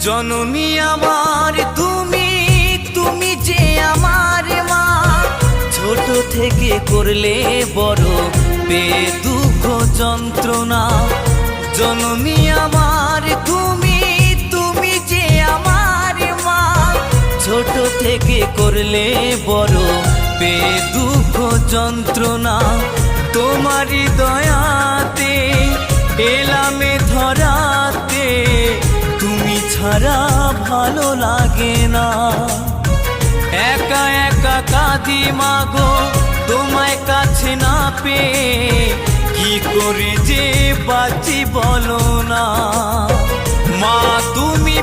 জননী আমার তুমি, তুমি যে আমার মা। ছোট থেকে করলে বড় বেদুঃখ যন্ত্রণা। জননী আমার তুমি, তুমি যে আমার মা। ছোট থেকে করলে বড় বেদুঃখ যন্ত্রণা। তোমারই দয়াতে এলামে ধরাতে, তুমি ছাড়া ভালো লাগে না। একা একা কাঁদি মাগো তোমায় কাছে না পেয়ে, কি করে যে বাঁচি বলো না। মা তুমি